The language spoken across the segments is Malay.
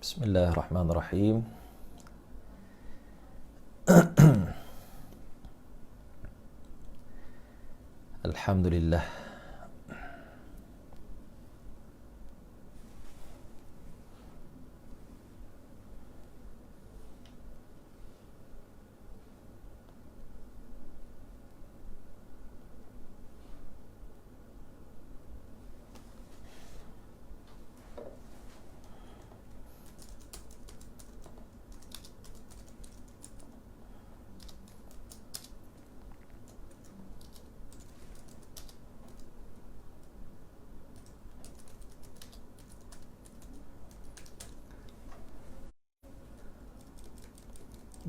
Bismillahirrahmanirrahim. Alhamdulillah.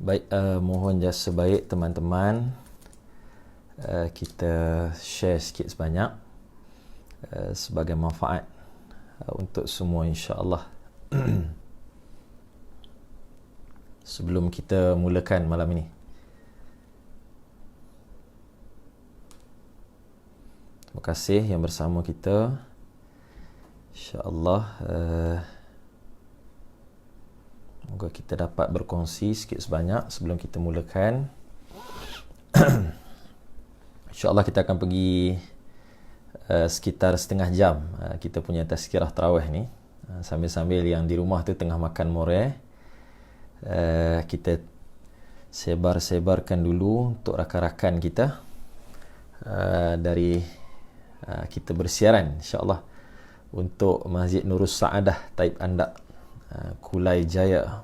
Baik, mohon jasa baik teman-teman, kita share sikit sebanyak sebagai manfaat untuk semua, insya-Allah. Sebelum kita mulakan malam ini, terima kasih yang bersama kita, insya-Allah. Moga kita dapat berkongsi sikit sebanyak sebelum kita mulakan. InsyaAllah kita akan pergi sekitar setengah jam kita punya tazkirah tarawih ni. Sambil-sambil yang di rumah tu tengah makan moreh, kita sebar-sebarkan dulu untuk rakan-rakan kita dari kita bersiaran, insyaAllah, untuk Masjid Nurus Saadah Taib Andak, Kulai Jaya.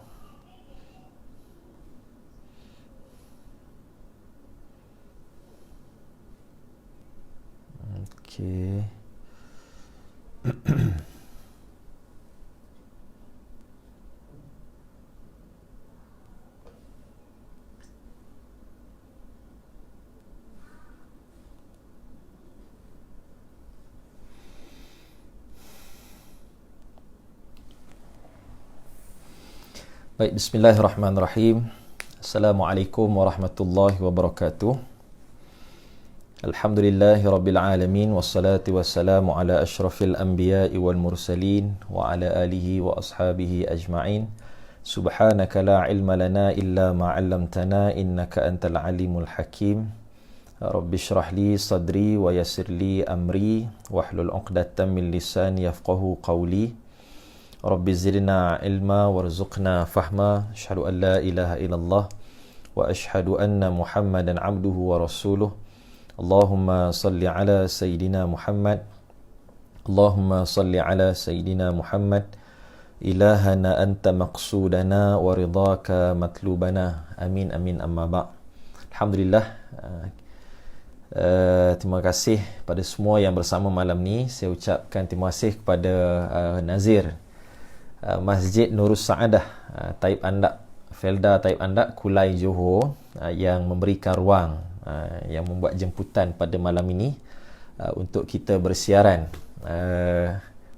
Okey. Baik, bismillahirrahmanirrahim. Assalamualaikum warahmatullahi wabarakatuh. Alhamdulillahirabbil alamin, wassalatu wassalamu ala asyrafil anbiya'i wal mursalin wa ala alihi wa ashabihi ajma'in. Subhanaka la ilma lana illa ma 'allamtana innaka antal alimul hakim. Rabbi shrah li sadri wa yassir li amri wahlul 'uqdatam min lisani yafqahu qawli. Rabbi zidna ilma warzuqna fahma. Asyhadu an la ilaha illallah wa asyhadu anna Muhammadan abduhu wa rasuluh. Allahumma salli ala Sayyidina Muhammad. Allahumma salli ala Sayyidina Muhammad. Ilahana anta maqsudana wa ridhaka matlubana. Amin amin amma ba'. Alhamdulillah. Terima kasih pada semua yang bersama malam ni. Saya ucapkan terima kasih kepada Nazir Masjid Nurus Saadah Taib Andak, Felda Taib Andak, Kulai Johor, yang memberikan ruang, yang membuat jemputan pada malam ini untuk kita bersiaran.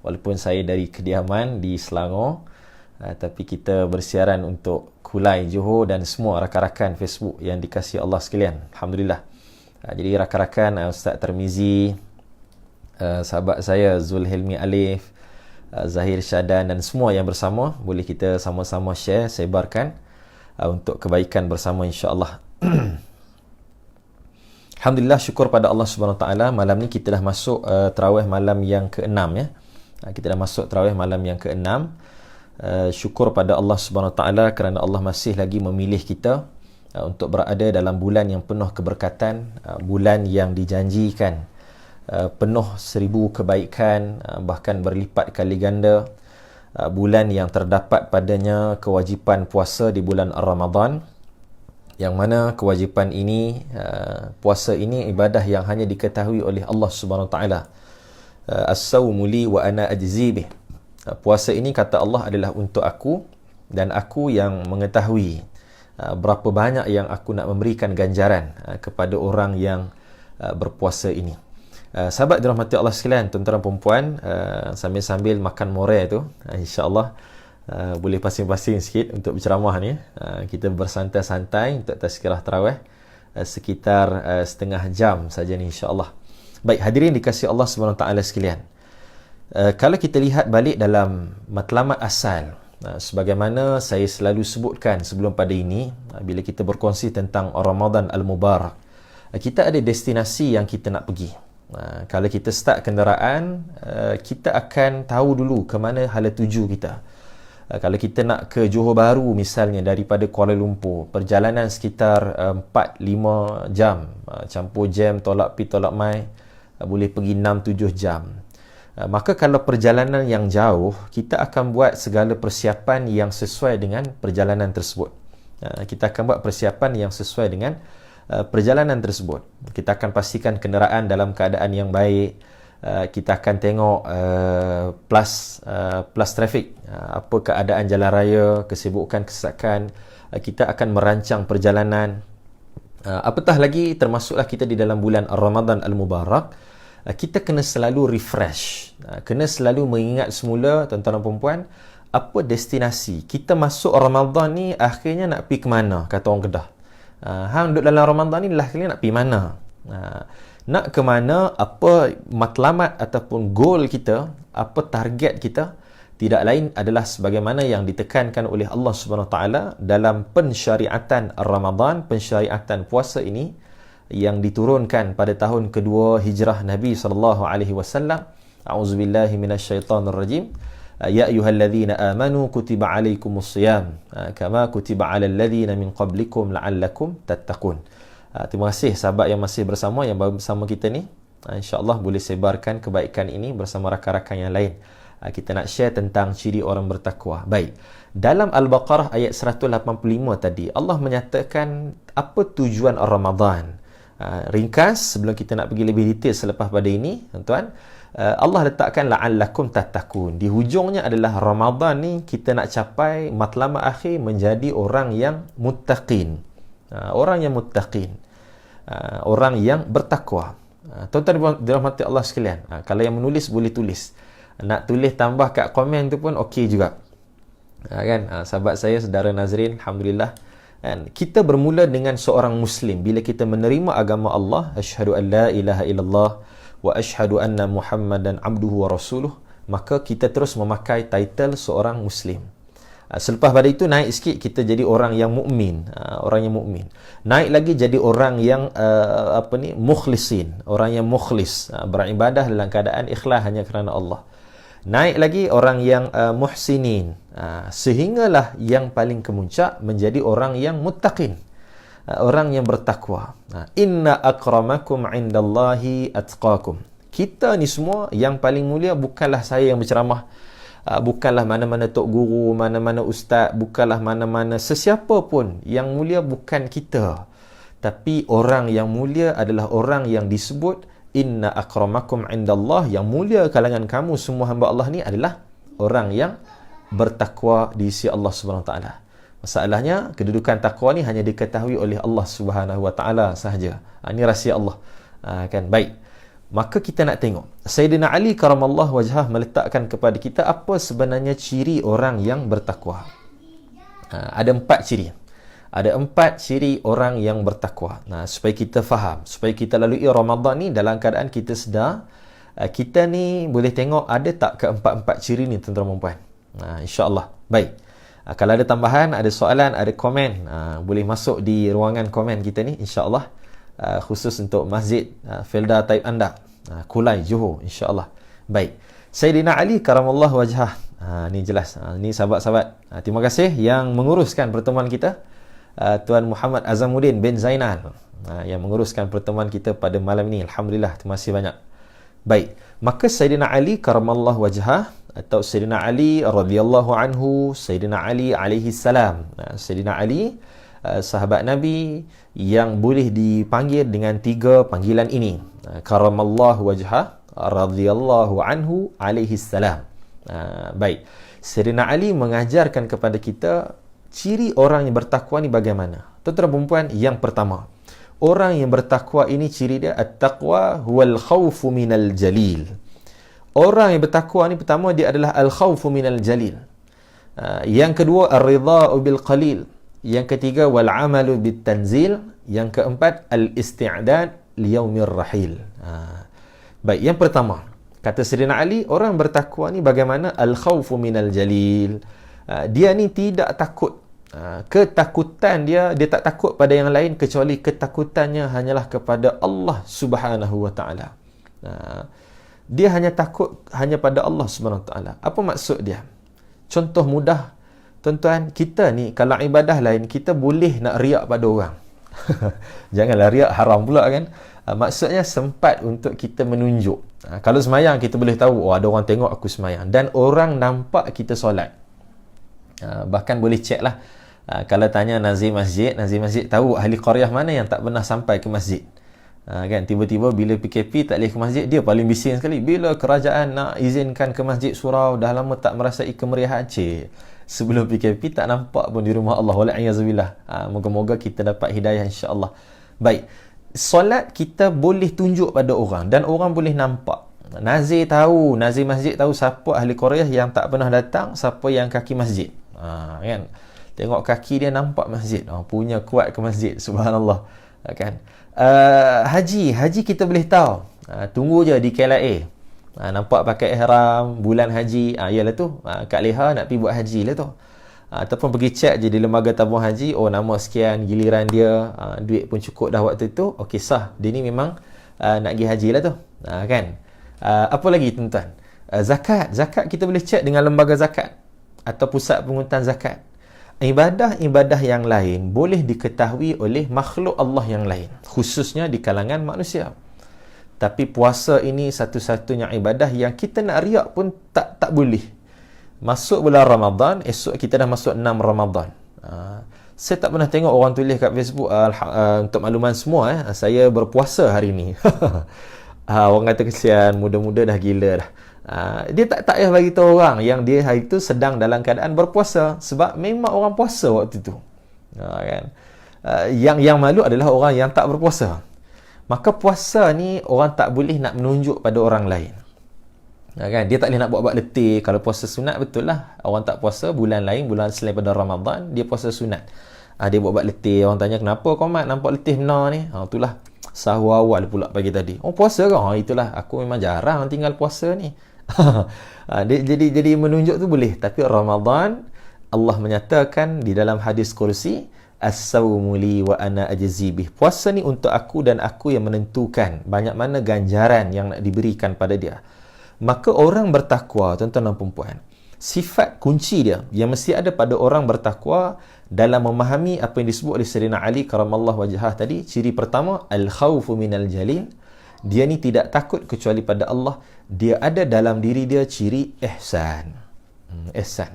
Walaupun saya dari kediaman di Selangor, tapi kita bersiaran untuk Kulai Johor dan semua rakan-rakan Facebook yang dikasihi Allah sekalian. Alhamdulillah. Jadi rakan-rakan Ustaz Termizi, sahabat saya Zulhilmi Alif, Zahir Syadan dan semua yang bersama, boleh kita sama-sama share, sebarkan untuk kebaikan bersama, insya-Allah. Alhamdulillah, syukur pada Allah Subhanahu Wa Taala, malam ni kita dah masuk tarawih malam yang ke-6 ya. Kita dah masuk tarawih malam yang ke-6. Syukur pada Allah Subhanahu Wa Taala kerana Allah masih lagi memilih kita untuk berada dalam bulan yang penuh keberkatan, bulan yang dijanjikan penuh 1000 kebaikan, bahkan berlipat kali ganda, bulan yang terdapat padanya kewajipan puasa di bulan Ramadan, yang mana kewajipan ini, puasa ini ibadah yang hanya diketahui oleh Allah Subhanahu Wa Taala. As-sawmu li wa ana ajzi bih. Puasa ini, kata Allah, adalah untuk aku dan aku yang mengetahui berapa banyak yang aku nak memberikan ganjaran kepada orang yang berpuasa ini. Sahabat dirahmati Allah sekalian, tuan-tuan perempuan, sambil-sambil makan moreh tu, insya-Allah boleh pasing-pasing sikit untuk berceramah ni. Kita bersantai-santai untuk tazkirah tarawih sekitar setengah jam saja ni, insya-Allah. Baik, hadirin dikasihi Allah Subhanahu Wa Taala sekalian. Kalau kita lihat balik dalam matlamat asal Sebagaimana saya selalu sebutkan sebelum pada ini, bila kita berkongsi tentang Ramadan Al-Mubarak, kita ada destinasi yang kita nak pergi. Kalau kita start kenderaan, kita akan tahu dulu ke mana hala tuju kita. Kalau kita nak ke Johor Bahru misalnya daripada Kuala Lumpur, perjalanan sekitar 4-5 jam, campur jam, tolak pi tolak mai, boleh pergi 6-7 jam. Maka kalau perjalanan yang jauh, kita akan buat segala persiapan yang sesuai dengan perjalanan tersebut. Kita akan buat persiapan yang sesuai dengan perjalanan tersebut. Kita akan pastikan kenderaan dalam keadaan yang baik. Kita akan tengok plus traffic, apa keadaan jalan raya, kesibukan, kesesakan. Kita akan merancang perjalanan. Apatah lagi, termasuklah kita di dalam bulan Ramadan Al-Mubarak, kita kena selalu refresh, kena selalu mengingat semula, tuan-tuan dan perempuan, apa destinasi. Kita masuk Ramadan ni akhirnya nak pergi ke mana, kata orang Kedah. Hang duduk dalam Ramadan ni akhirnya nak pergi mana, nak ke mana, apa matlamat ataupun goal kita, apa target kita. Tidak lain adalah sebagaimana yang ditekankan oleh Allah Subhanahu Wa Taala dalam pensyariatan Ramadan, pensyariatan puasa ini yang diturunkan pada tahun kedua hijrah Nabi sallallahu alaihi wasallam. A'udzubillahi minasyaitonirrajim. Ya ayyuhalladzina amanu kutiba alaikumusiyam kama kutiba alal ladzina min qablikum la'allakum tattaqun. Terima kasih sahabat yang masih bersama, yang baru bersama kita ni. InsyaAllah boleh sebarkan kebaikan ini bersama rakan-rakan yang lain. Kita nak share tentang ciri orang bertakwa. Baik. Dalam Al-Baqarah ayat 185 tadi, Allah menyatakan apa tujuan Ramadan. Ringkas, sebelum kita nak pergi lebih detail selepas pada ini, tuan-tuan, Allah letakkan la'allakum tattaqun. Di hujungnya adalah Ramadan ni kita nak capai matlamat akhir menjadi orang yang muttaqin. Orang yang muttaqin. Orang yang bertakwa. Tuan-tuan dirahmati Allah sekalian. Kalau yang menulis boleh tulis. Nak tulis tambah kat komen tu pun okey juga. Kan? Sahabat saya, saudara Nazrin, alhamdulillah. Dan kita bermula dengan seorang Muslim. Bila kita menerima agama Allah, asyhadu an la ilaha illallah wa asyhadu anna Muhammadan abduhu wa rasuluh, maka kita terus memakai title seorang Muslim. Selepas pada itu naik sikit, kita jadi orang yang mukmin, orang yang mukmin. Naik lagi jadi orang yang mukhlisin, orang yang mukhlis, beribadah dalam keadaan ikhlas hanya kerana Allah. Naik lagi orang yang muhsinin, sehinggalah yang paling kemuncak menjadi orang yang muttaqin, orang yang bertakwa. Inna akramakum indallahi atqakum. Kita ni semua yang paling mulia bukanlah saya yang berceramah, bukanlah mana-mana tok guru, mana-mana ustaz, bukanlah mana-mana sesiapa pun. Yang mulia bukan kita, tapi orang yang mulia adalah orang yang disebut inna akramakum indallah. Yang mulia kalangan kamu semua hamba Allah ni adalah orang yang bertakwa di sisi Allah Subhanahu Wa Taala. Masalahnya, kedudukan takwa ni hanya diketahui oleh Allah Subhanahu Wa Taala sahaja. Ini rahsia Allah. Kan? Baik. Maka kita nak tengok Sayyidina Ali karamallahu wajhah meletakkan kepada kita apa sebenarnya ciri orang yang bertakwa. Ada 4 ciri. Ada 4 ciri orang yang bertakwa. Supaya kita faham, supaya kita lalui Ramadan ni dalam keadaan kita sedar, kita ni boleh tengok ada tak keempat-empat ciri ni, tuan-tuan dan puan. InsyaAllah. Baik. Kalau ada tambahan, ada soalan, ada komen, boleh masuk di ruangan komen kita ni, insyaAllah. Khusus untuk Masjid Felda Taib Anda, Kulai, Johor, insyaAllah. Baik. Sayyidina Ali karamallahu wajhah. Ni jelas. Ni sahabat-sahabat. Terima kasih yang menguruskan pertemuan kita. Tuan Muhammad Azamuddin bin Zainal yang menguruskan pertemuan kita pada malam ini. Alhamdulillah, terima kasih banyak. Baik, maka Sayyidina Ali karamallahu wajhah atau Sayyidina Ali radhiyallahu anhu, Sayyidina Ali alaihi salam. Sayyidina Ali sahabat Nabi yang boleh dipanggil dengan 3 panggilan ini. Karamallahu wajhah, radhiyallahu anhu, alaihi salam. Baik, Sayyidina Ali mengajarkan kepada kita ciri orang yang bertakwa ni bagaimana. Tuan-tuan dan perempuan, yang pertama, orang yang bertakwa ini ciri dia at-taqwa huwal khawfu minal jalil. Orang yang bertakwa ni pertama dia adalah al-khawfu minal jalil. Yang kedua ar-ridha'u bil qalil. Yang ketiga wal 'amalu bit tanzil. Yang keempat al-isti'dad li yaumir rahil. Baik, yang pertama, kata Sayyidina Ali, orang bertakwa ni bagaimana? Al-khawfu minal jalil. Dia ni tidak takut. Ketakutan dia tak takut pada yang lain kecuali ketakutannya hanyalah kepada Allah Subhanahu wa taala. Dia hanya takut hanya pada Allah Subhanahu wa taala. Apa maksud dia? Contoh mudah, tuan-tuan, kita ni kalau ibadah lain kita boleh nak riak pada orang. Janganlah riak, haram pula kan. Maksudnya sempat untuk kita menunjuk. Kalau semayang kita boleh tahu, ada orang tengok aku semayang, dan orang nampak kita solat. Bahkan boleh cek lah. Kalau tanya nazir masjid tahu ahli qaryah mana yang tak pernah sampai ke masjid. Kan, tiba-tiba bila PKP tak boleh ke masjid, dia paling bising sekali. Bila kerajaan nak izinkan ke masjid surau, dah lama tak merasai kemeriahan. Sebelum PKP tak nampak pun di rumah Allah. Wal'iyazubillah. Moga-moga kita dapat hidayah insya-Allah. Baik, solat kita boleh tunjuk pada orang dan orang boleh nampak. Nazir masjid tahu siapa ahli qaryah yang tak pernah datang, siapa yang kaki masjid. Kan, tengok kaki dia nampak masjid, punya kuat ke masjid. Subhanallah. Kan, haji kita boleh tahu. Tunggu je di KLIA, nampak pakai ihram bulan haji, yalah tu kat Leha nak pergi buat haji lah tu. Ataupun pergi cek je di lembaga tabung haji, nama sekian, giliran dia, duit pun cukup dah waktu tu, okey sah, dia ni memang nak pergi haji lah tu. Kan, apa lagi tuan-tuan? Zakat kita boleh cek dengan lembaga zakat atau pusat penguntan zakat. Ibadah-ibadah yang lain boleh diketahui oleh makhluk Allah yang lain, khususnya di kalangan manusia. Tapi puasa ini satu-satunya ibadah yang kita nak riak pun tak boleh. Masuk bulan Ramadan, esok kita dah masuk 6 Ramadan. Saya tak pernah tengok orang tulis kat Facebook, untuk makluman semua, saya berpuasa hari ni. Orang kata kesian, muda-muda dah gila dah. Dia tak payah bagi tahu orang yang dia hari itu sedang dalam keadaan berpuasa, sebab memang orang puasa waktu itu. Kan? Yang malu adalah orang yang tak berpuasa. Maka puasa ni orang tak boleh nak menunjuk pada orang lain. Kan? Dia tak boleh nak buat-buat letih. Kalau puasa sunat, betul lah, orang tak puasa bulan lain, bulan selain pada Ramadan, dia puasa sunat. Dia buat-buat letih. Orang tanya, kenapa kau mat nampak letih benar ni? Itulah sahur awal pula pagi tadi. Puasa kau? Itulah, aku memang jarang tinggal puasa ni. Jadi menunjuk tu boleh. Tapi Ramadan, Allah menyatakan di dalam hadis kursi, as-sawmu li wa ana ajzi bih. Puasa ni untuk aku dan aku yang menentukan banyak mana ganjaran yang nak diberikan pada dia. Maka orang bertakwa, tuan-tuan dan puan-puan, sifat kunci dia yang mesti ada pada orang bertakwa dalam memahami apa yang disebut oleh Sayyidina Ali karamallahu wajhah tadi. Ciri pertama, al-khawfu minal jalil. Dia ni tidak takut kecuali pada Allah. Dia ada dalam diri dia ciri ihsan. Ihsan.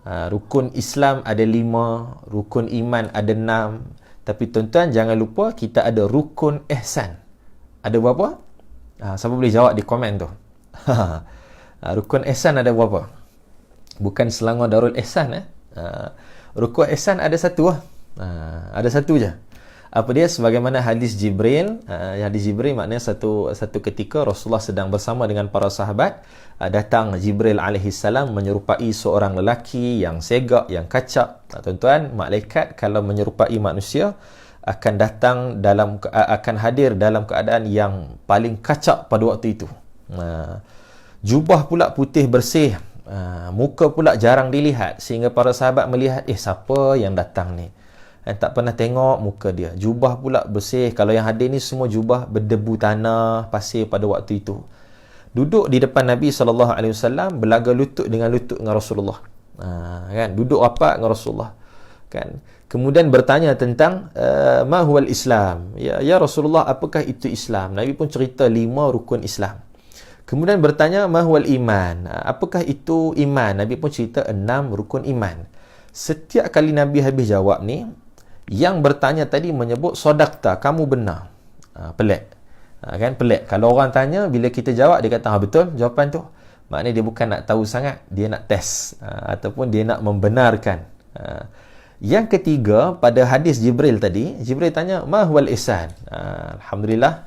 Rukun Islam ada 5, rukun iman ada 6. Tapi tuan-tuan jangan lupa kita ada rukun ihsan. Ada berapa? Siapa boleh jawab di komen tu? Rukun ihsan ada berapa? Bukan Selangor Darul Ihsan. Rukun ihsan ada satu lah. Ada satu je. Apa dia? Sebagaimana hadis Jibril. Hadis Jibril maknanya satu ketika Rasulullah sedang bersama dengan para sahabat. Datang Jibril alaihissalam menyerupai seorang lelaki yang segak, yang kacak. Tuan-tuan, malaikat kalau menyerupai manusia akan datang akan hadir dalam keadaan yang paling kacak pada waktu itu. Jubah pula putih bersih, muka pula jarang dilihat, sehingga para sahabat melihat, siapa yang datang ni? Tak pernah tengok muka dia. Jubah pula bersih. Kalau yang hadir ni semua jubah berdebu tanah, pasir pada waktu itu. Duduk di depan Nabi SAW, belaga lutut dengan Rasulullah. Kan? Duduk rapat dengan Rasulullah. Kan? Kemudian bertanya tentang ma huwal Islam. Ya Rasulullah, apakah itu Islam? Nabi pun cerita 5 rukun Islam. Kemudian bertanya ma huwal iman. Apakah itu iman? Nabi pun cerita 6 rukun iman. Setiap kali Nabi habis jawab ni, yang bertanya tadi menyebut sodakta, kamu benar. Pelik. Kan, pelik. Kalau orang tanya, bila kita jawab, dia kata, betul jawapan tu. Maknanya dia bukan nak tahu sangat, dia nak test. Ataupun dia nak membenarkan. Yang ketiga, pada hadis Jibril tadi, Jibril tanya, ma huwal ihsan? Alhamdulillah,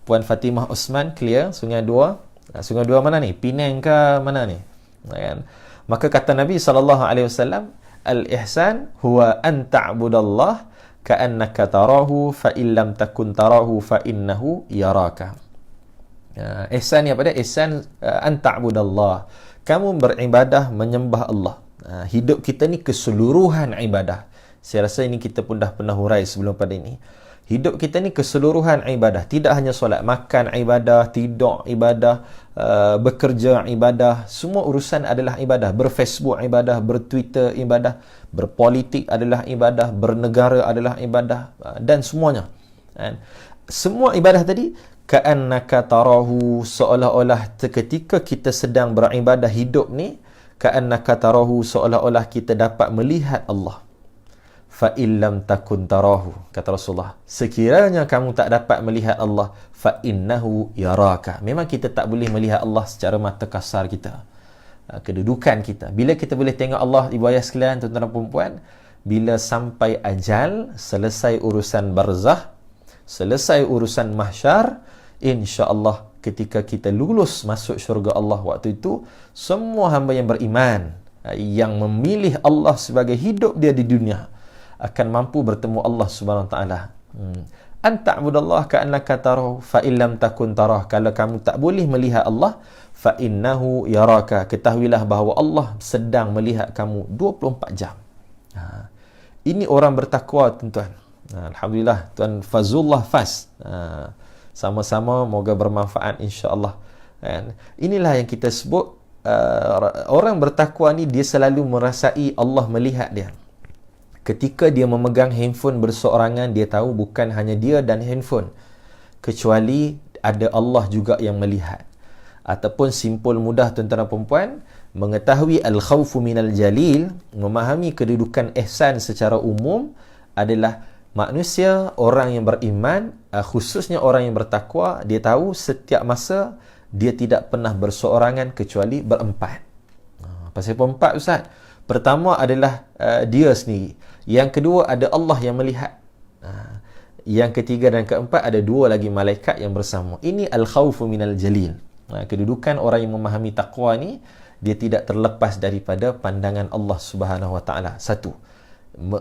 Puan Fatimah Osman clear. Sungai Dua. Sungai Dua mana ni? Penang ke mana ni? Kan? Maka kata Nabi SAW, al-ihsan huwa an ta'budallah ka'annaka tarahu fa illam takun tarahu fa innahu yaraka. Ihsan ni apa dia? Ihsan an ta'budallah. Kamu beribadah menyembah Allah. Hidup kita ni keseluruhan ibadah. Saya rasa ini kita pun dah pernah hurai sebelum pada ini. Hidup kita ni keseluruhan ibadah. Tidak hanya solat, makan ibadah, tidur ibadah, bekerja ibadah. Semua urusan adalah ibadah. Berfacebook ibadah, bertwitter ibadah, berpolitik adalah ibadah, bernegara adalah ibadah, dan semuanya. Semua ibadah tadi, ka'annaka tarahu, seolah-olah ketika kita sedang beribadah hidup ni, ka'annaka tarahu, seolah-olah kita dapat melihat Allah. Fa illam takun tarahu, kata Rasulullah, sekiranya kamu tak dapat melihat Allah, fa innahu yaraka, memang kita tak boleh melihat Allah secara mata kasar kita, kedudukan kita. Bila kita boleh tengok Allah, ibu ayah sekalian, tuan-tuan dan puan-puan, bila sampai ajal, selesai urusan barzah, selesai urusan mahsyar, insya-Allah ketika kita lulus masuk syurga Allah, waktu itu semua hamba yang beriman, yang memilih Allah sebagai hidup dia di dunia, akan mampu bertemu Allah Subhanahu Wa Taala. Anta'budallah ka'annaka tarahu fa illam takun tarah, kalau kamu tak boleh melihat Allah, fa innahu yaraka, ketahuilah bahawa Allah sedang melihat kamu 24 jam. Ini orang bertakwa, tuan-tuan. Alhamdulillah, Tuan Fazullah Faz. Sama-sama, moga bermanfaat insya-Allah. Inilah yang kita sebut, orang bertakwa ni dia selalu merasai Allah melihat dia. Ketika dia memegang handphone berseorangan, dia tahu bukan hanya dia dan handphone, kecuali ada Allah juga yang melihat. Ataupun simpul mudah, tuan-tuan dan puan-puan, mengetahui al-khawfu minal jalil, memahami kedudukan ihsan secara umum, adalah manusia, orang yang beriman, khususnya orang yang bertakwa, dia tahu setiap masa dia tidak pernah berseorangan kecuali berempat. Pasal berempat, Ustaz? Pertama adalah dia sendiri. Yang kedua ada Allah yang melihat. Yang ketiga dan keempat ada dua lagi malaikat yang bersama. Ini al-khawfu minal jalil. Kedudukan orang yang memahami taqwa ni, dia tidak terlepas daripada pandangan Allah Subhanahu Wa Taala. Satu,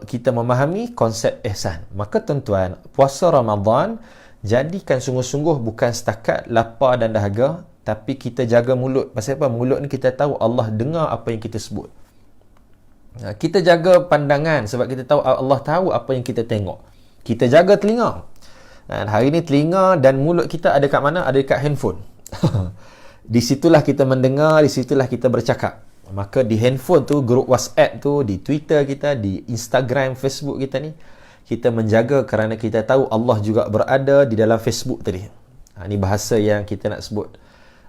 kita memahami konsep ihsan. Maka tuan-tuan, puasa Ramadan jadikan sungguh-sungguh bukan setakat lapar dan dahaga, tapi kita jaga mulut. Pasal apa? Mulut ni kita tahu Allah dengar apa yang kita sebut. Kita jaga pandangan sebab kita tahu Allah tahu apa yang kita tengok. Kita jaga telinga. Hari ni telinga dan mulut kita ada kat mana? Ada kat handphone. Di situlah kita mendengar, di situlah kita bercakap. Maka di handphone tu, grup WhatsApp tu, di Twitter kita, di Instagram, Facebook kita ni, kita menjaga kerana kita tahu Allah juga berada di dalam Facebook tadi. Ini bahasa yang kita nak sebut.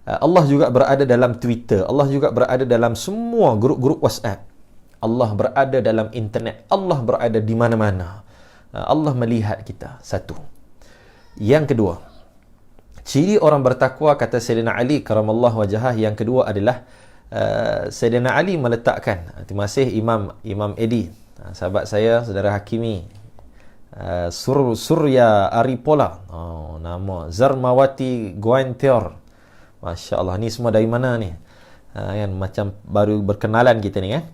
Allah juga berada dalam Twitter. Allah juga berada dalam semua grup-grup WhatsApp. Allah berada dalam internet. Allah berada di mana-mana. Allah melihat kita. Satu. Yang kedua, ciri orang bertakwa, kata Sayyidina Ali karamallahu wajhah, yang kedua adalah Sayyidina Ali meletakkan, terima kasih Imam Edi, sahabat saya, saudara Hakimi, Surya Aripola, nama Zarmawati Guantior, Masya Allah, ni semua dari mana ni? Kan, macam baru berkenalan kita ni, kan?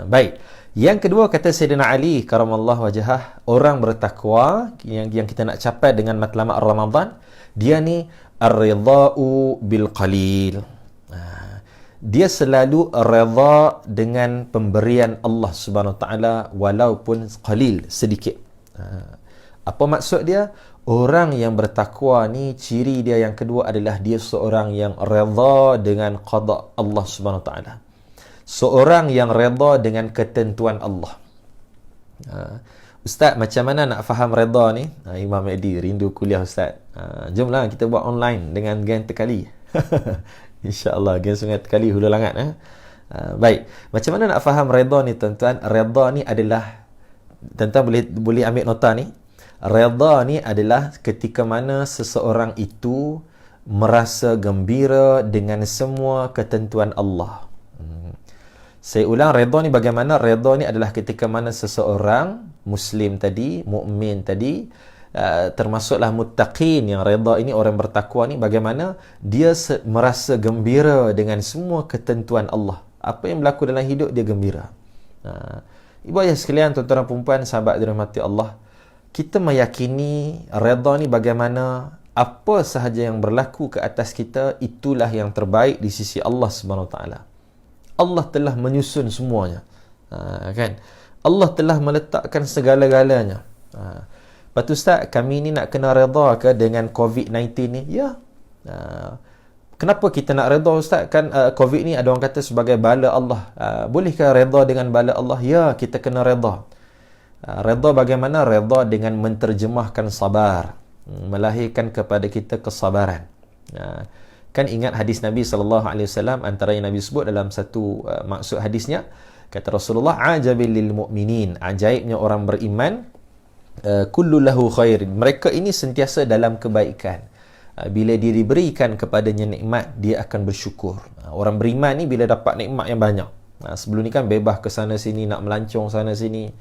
Baik. Yang kedua, kata Sayyidina Ali karamallahu wajhah, orang bertakwa yang kita nak capai dengan matlamat Ramadan, dia ni ar-ridha'u bil qalil. Dia selalu redha dengan pemberian Allah Subhanahu Wa Taala walaupun qalil, sedikit. Apa maksud dia? Orang yang bertakwa ni, ciri dia yang kedua adalah dia seorang yang redha dengan qada Allah Subhanahu Wa Taala. Seorang yang redha dengan ketentuan Allah. Ustaz, macam mana nak faham redha ni? Imam Edi rindu kuliah Ustaz. Jomlah kita buat online dengan geng Tekali. InsyaAllah, geng Sungai Tekali Hulu Langat. Baik, macam mana nak faham redha ni, tuan-tuan? Redha ni adalah, tuan-tuan boleh ambil nota ni. Redha ni adalah ketika mana seseorang itu merasa gembira dengan semua ketentuan Allah. Saya ulang, redha ni bagaimana? Redha ni adalah ketika mana seseorang Muslim tadi, mukmin tadi, termasuklah muttaqin, yang redha ini orang bertakwa ni, bagaimana dia merasa gembira dengan semua ketentuan Allah. Apa yang berlaku dalam hidup, dia gembira. Ibu ayah sekalian, tuan-tuan dan puan-puan, sahabat dirahmati Allah, kita meyakini redha ni bagaimana apa sahaja yang berlaku ke atas kita, itulah yang terbaik di sisi Allah Subhanahu Wa Taala. Allah telah menyusun semuanya. Kan? Allah telah meletakkan segala-galanya. Lepas tu Ustaz, kami ni nak kena redha ke dengan COVID-19 ni? Ya. Kenapa kita nak redha Ustaz? Kan COVID ni ada orang kata sebagai bala Allah. Bolehkah redha dengan bala Allah? Ya, kita kena redha. Redha bagaimana? Redha dengan menterjemahkan sabar, melahirkan kepada kita kesabaran. Kan ingat hadis Nabi SAW, antara yang Nabi sebut dalam satu maksud hadisnya, kata Rasulullah, ajabil lil mu'minin, ajaibnya orang beriman, kullu lahu khair, mereka ini sentiasa dalam kebaikan. Bila dia diberikan kepadanya nikmat, dia akan bersyukur. Orang beriman ni bila dapat nikmat yang banyak, sebelum ni kan bebas ke sana sini, nak melancong sana sini.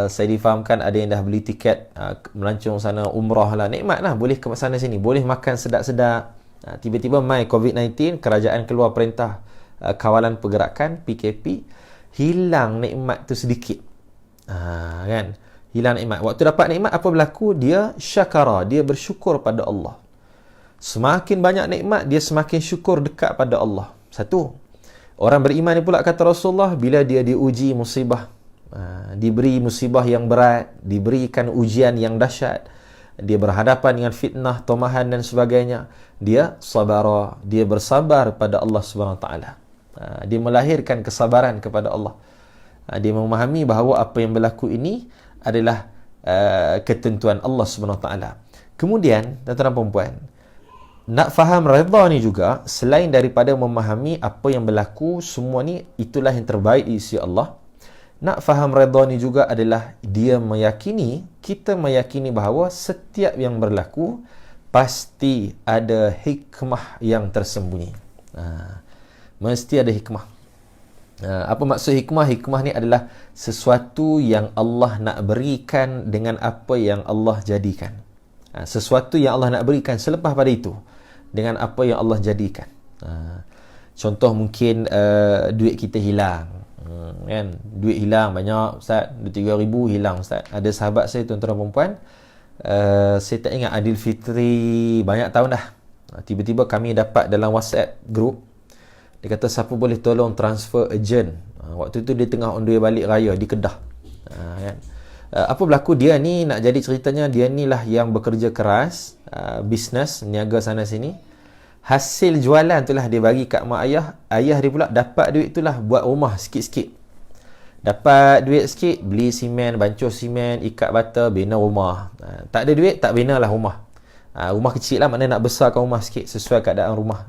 Saya difahamkan ada yang dah beli tiket melancong sana, umrah lah, nikmat lah, boleh ke sana sini, boleh makan sedap-sedap. Tiba-tiba mai COVID-19, kerajaan keluar perintah kawalan pergerakan, PKP, hilang nikmat tu sedikit. Kan? Hilang nikmat. Waktu dapat nikmat, apa berlaku? Dia syakara, dia bersyukur pada Allah. Semakin banyak nikmat, dia semakin syukur dekat pada Allah. Satu. Orang beriman ni pula kata Rasulullah, bila dia diuji musibah, diberi musibah yang berat, diberikan ujian yang dahsyat, dia berhadapan dengan fitnah, tomahan dan sebagainya, dia sabara, dia bersabar pada Allah SWT. Dia melahirkan kesabaran kepada Allah. Dia memahami bahawa apa yang berlaku ini adalah ketentuan Allah SWT. Kemudian, tuan-tuan dan puan-puan, nak faham redha ni juga, selain daripada memahami apa yang berlaku, semua ni itulah yang terbaik di sisi Allah. Nak faham redha ni juga adalah dia meyakini, kita meyakini bahawa setiap yang berlaku pasti ada hikmah yang tersembunyi. Mesti ada hikmah. Apa maksud hikmah? Hikmah ni adalah sesuatu yang Allah nak berikan dengan apa yang Allah jadikan. Sesuatu yang Allah nak berikan selepas pada itu dengan apa yang Allah jadikan. Contoh mungkin duit kita hilang. Kan, duit hilang banyak Ustaz, 2-3 ribu hilang Ustaz. Ada sahabat saya, tuan-tuan dan puan-puan, saya tak ingat Aidilfitri banyak tahun dah, tiba-tiba kami dapat dalam WhatsApp group, dia kata siapa boleh tolong transfer urgent. Waktu tu dia tengah on the way balik raya di Kedah. Kan? Apa berlaku, dia ni nak jadi ceritanya, dia ni lah yang bekerja keras, bisnes, niaga sana sini. Hasil jualan tu lah dia bagi kat mak ayah. Ayah dia pula dapat duit tu lah buat rumah sikit-sikit. Dapat duit sikit, beli simen, bancuh simen, ikat bata, bina rumah. Tak ada duit, tak bina lah rumah. Rumah kecil lah, maknanya nak besarkan rumah sikit sesuai keadaan rumah.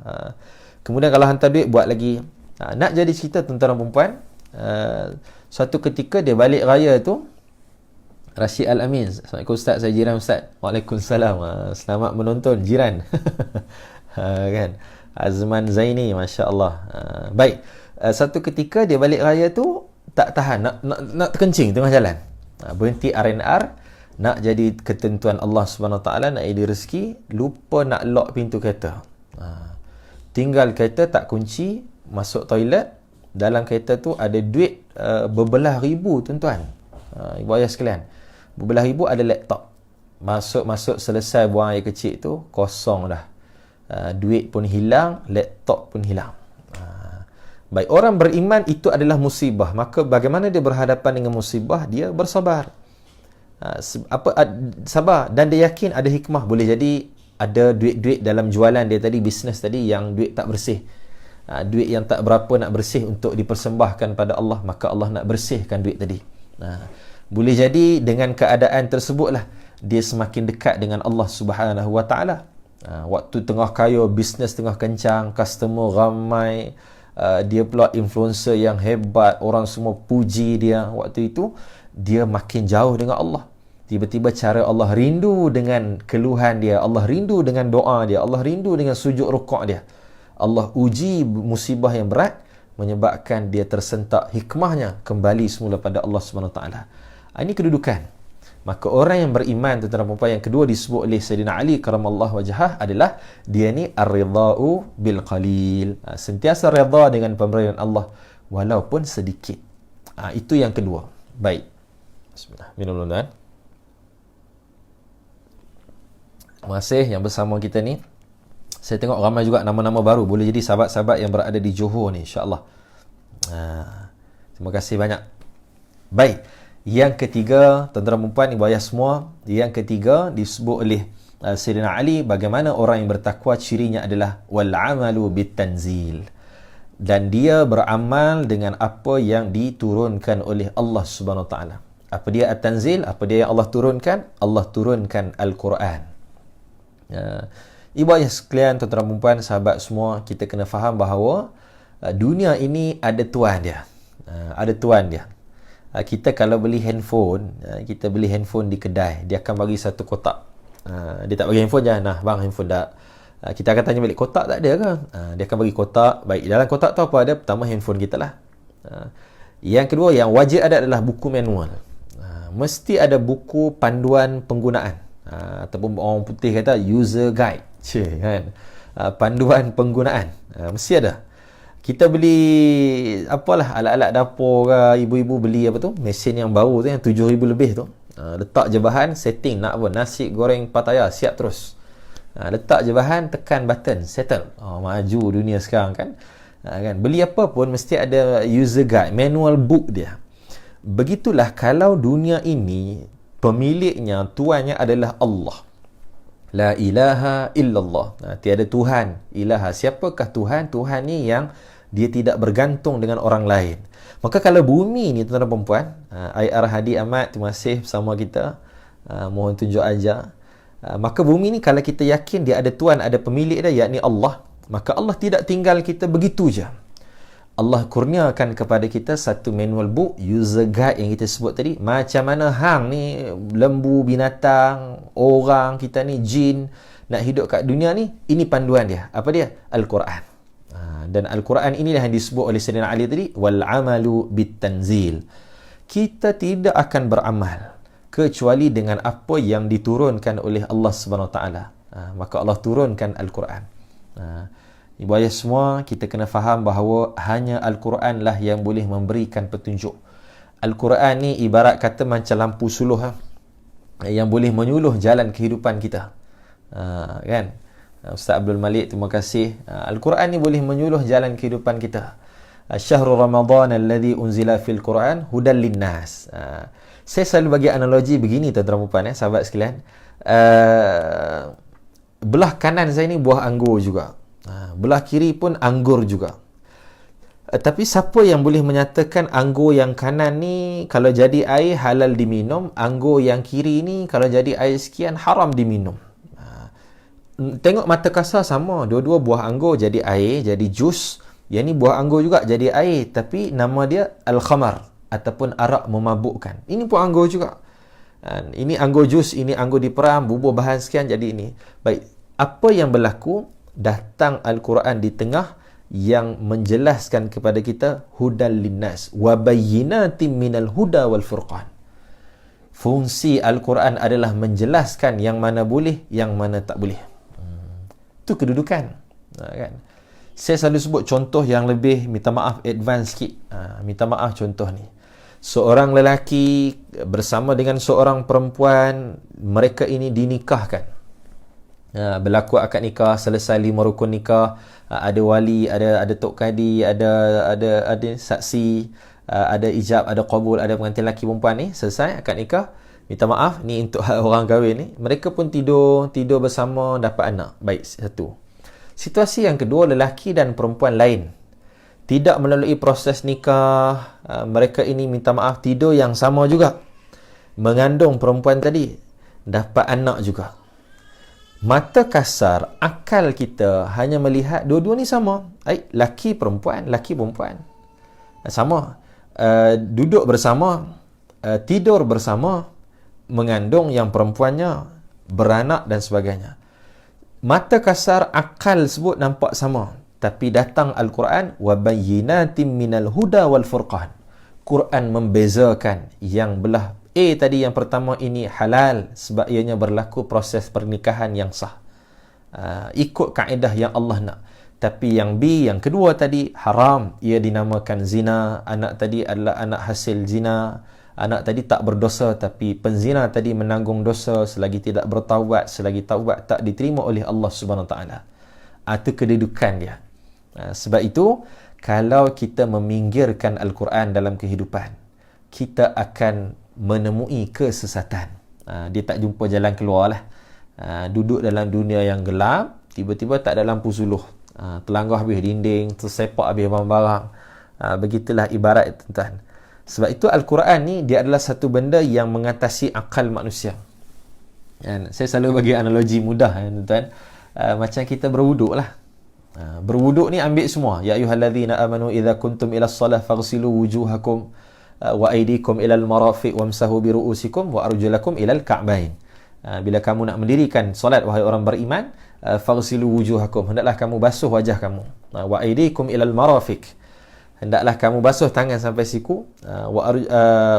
Kemudian kalau hantar duit, buat lagi. Nak jadi cerita, tuan-tuan dan perempuan, suatu ketika dia balik raya tu, Rashid Al-Amin, Assalamualaikum Ustaz, saya jiran Ustaz. Waalaikumsalam, selamat menonton jiran. Kan, Azman Zaini, Masya Allah. Baik, satu ketika dia balik raya tu tak tahan, nak terkencing tengah jalan, berhenti R&R, nak jadi ketentuan Allah SWT, nak jadi rezeki, lupa nak lock pintu kereta. Tinggal kereta tak kunci, masuk toilet, dalam kereta tu ada duit berbelah ribu, tuan-tuan, ibu ayah sekalian, berbelah ribu, ada laptop. Masuk selesai buang air kecil tu, kosong dah. Duit pun hilang, laptop pun hilang. Baik, orang beriman itu adalah musibah, maka bagaimana dia berhadapan dengan musibah? Dia bersabar. Sabar, dan dia yakin ada hikmah. Boleh jadi ada duit-duit dalam jualan dia tadi, bisnes tadi, yang duit tak bersih, duit yang tak berapa nak bersih untuk dipersembahkan pada Allah, maka Allah nak bersihkan duit tadi. Boleh jadi dengan keadaan tersebutlah dia semakin dekat dengan Allah Subhanahu Wa Taala. Waktu tengah kaya, bisnes tengah kencang, customer ramai, dia pula influencer yang hebat, orang semua puji dia, waktu itu dia makin jauh dengan Allah. Tiba-tiba cara Allah rindu dengan keluhan dia, Allah rindu dengan doa dia, Allah rindu dengan sujud rukuk dia. Allah uji musibah yang berat, menyebabkan dia tersentak, hikmahnya kembali semula pada Allah SWT. Ini kedudukan. Maka orang yang beriman, tuan-tuan dan puan-puan, yang kedua disebut oleh Sayyidina Ali karamallahu wajhah adalah dia ni ar-ridha'u bil qalil, sentiasa redha dengan pemberian Allah walaupun sedikit. Itu yang kedua. Baik, bismillah, minum dulu tuan. Terima kasih yang bersama kita ni. Saya tengok ramai juga nama-nama baru, boleh jadi sahabat-sahabat yang berada di Johor ni, insya-Allah. Terima kasih banyak. Baik, yang ketiga, tuan-tuan dan puan, ibu ayah semua, yang ketiga disebut oleh Sayyidina Ali, bagaimana orang yang bertakwa cirinya adalah wal amalu bitanzil, dan dia beramal dengan apa yang diturunkan oleh Allah Subhanahu Wa Taala. Apa dia at-tanzil? Apa dia yang Allah turunkan? Allah turunkan Al-Quran. Ibu ayah sekalian, tuan-tuan dan puan, sahabat semua, kita kena faham bahawa dunia ini ada tuan dia. Ada tuan dia. Kita kalau beli handphone, kita beli handphone di kedai, dia akan bagi satu kotak. Dia tak bagi handphone je. Nah bang, handphone dah. Kita akan tanya balik, kotak tak ada ke? Dia akan bagi kotak. Baik, dalam kotak tu apa ada? Pertama, handphone kita lah. Yang kedua, yang wajib ada adalah buku manual. Mesti ada buku panduan penggunaan. Ataupun orang putih kata user guide. Kan? Panduan penggunaan. Mesti ada. Kita beli apalah, alat-alat dapur ke, ibu-ibu beli apa tu, mesin yang baru tu, yang 7,000 lebih tu. Letak je bahan, setting nak apa, nasi goreng Pattaya, siap terus. Letak je bahan, tekan button, settle. Maju dunia sekarang kan. Kan, beli apa pun mesti ada user guide, manual book dia. Begitulah kalau dunia ini pemiliknya, tuannya adalah Allah. La ilaha illallah. Tiada Tuhan. Ilaha, siapakah Tuhan? Tuhan ni yang dia tidak bergantung dengan orang lain. Maka kalau bumi ni, tuan-tuan dan puan, IR Hadi Ahmad, terima kasih bersama kita. Mohon tunjuk ajar. Maka bumi ni kalau kita yakin dia ada Tuhan, ada pemilik dia, yakni Allah, maka Allah tidak tinggal kita begitu je. Allah kurniakan kepada kita satu manual book, user guide yang kita sebut tadi. Macam mana hang ni, lembu, binatang, orang, kita ni, jin, nak hidup kat dunia ni, ini panduan dia. Apa dia? Al-Quran. Dan Al-Quran inilah yang disebut oleh Sayyidina Ali tadi, wal amalu bitanzil. Kita tidak akan beramal kecuali dengan apa yang diturunkan oleh Allah Subhanahu Wa Taala. Maka Allah turunkan Al-Quran. Ibu ayah semua, kita kena faham bahawa hanya Al-Quran lah yang boleh memberikan petunjuk. Al-Quran ni ibarat kata macam lampu suluh yang boleh menyuluh jalan kehidupan kita. Kan? Ustaz Abdul Malik, terima kasih. Al-Quran ni boleh menyuluh jalan kehidupan kita. Syahrul Ramadan alladhi unzila fil Quran hudan linnas. Saya selalu bagi analogi begini, tuan-tuan dan puan, sahabat sekalian. Belah kanan saya ni buah anggur juga. Belah kiri pun anggur juga. Tapi siapa yang boleh menyatakan anggur yang kanan ni kalau jadi air halal diminum, anggur yang kiri ni kalau jadi air sekian haram diminum? Tengok mata kasar sama, dua-dua buah anggur jadi air, jadi jus. Yang ni buah anggur juga jadi air, tapi nama dia al-khamar ataupun arak memabukkan. Ini pun anggur juga. Ini anggur jus, ini anggur diperam, bubur bahan sekian jadi ini. Baik, apa yang berlaku? Datang Al-Quran di tengah yang menjelaskan kepada kita hudan linnas wa bayyinatin minal huda wal furqan. Fungsi Al-Quran adalah menjelaskan yang mana boleh, yang mana tak boleh. Itu kedudukan. Kan? Saya selalu sebut contoh yang lebih, minta maaf, advance sikit. Minta maaf contoh ni. Seorang lelaki bersama dengan seorang perempuan, mereka ini dinikahkan. Berlaku akad nikah, selesai 5 rukun nikah, ada wali, ada tok kadi, ada saksi, ada ijab, ada qabul, ada pengantin lelaki perempuan ni, selesai akad nikah. Minta maaf, ni untuk orang kahwin ni, mereka pun tidur bersama, dapat anak. Baik, satu. Situasi yang kedua, lelaki dan perempuan lain tidak melalui proses nikah. Mereka ini minta maaf, tidur yang sama juga, mengandung perempuan tadi, dapat anak juga. Mata kasar, akal kita hanya melihat dua-dua ni sama. Laki perempuan sama. Duduk bersama, tidur bersama, mengandung yang perempuannya, beranak dan sebagainya. Mata kasar, akal sebut nampak sama. Tapi datang Al-Quran, wa bayyinatin minal huda wal furqan. Quran membezakan yang belah A tadi, yang pertama ini halal sebab ianya berlaku proses pernikahan yang sah, ikut kaedah yang Allah nak. Tapi yang B, yang kedua tadi, haram, ia dinamakan zina. Anak tadi adalah anak hasil zina. Anak tadi tak berdosa, tapi penzina tadi menanggung dosa selagi tidak bertaubat, selagi taubat tak diterima oleh Allah Subhanahu Wa Taala. Itu kedudukan dia. Sebab itu kalau kita meminggirkan Al-Quran dalam kehidupan, kita akan menemui kesesatan. Dia tak jumpa jalan keluar lah. Duduk dalam dunia yang gelap, tiba-tiba tak ada lampu suluh. Terlanggah habis dinding, tersepak habis barang-barang. Begitulah ibarat, tuan-tuan. Sebab itu Al-Quran ni, dia adalah satu benda yang mengatasi akal manusia. Saya selalu bagi analogi mudah, tuan-tuan. Macam kita berwuduk lah. Berwuduk ni ambil semua. Ya ayyuhallazina amanu idza kuntum ila shalah faghsilu wujuhakum wa aydikum ila al-marafiq wamsahu bi ru'usikum wa arjulakum ila al-ka'bain. Bila kamu nak mendirikan solat, wahai orang beriman, faghsilu wujuhakum, hendaklah kamu basuh wajah kamu. Wa aydikum ila al-marafiq, hendaklah kamu basuh tangan sampai siku.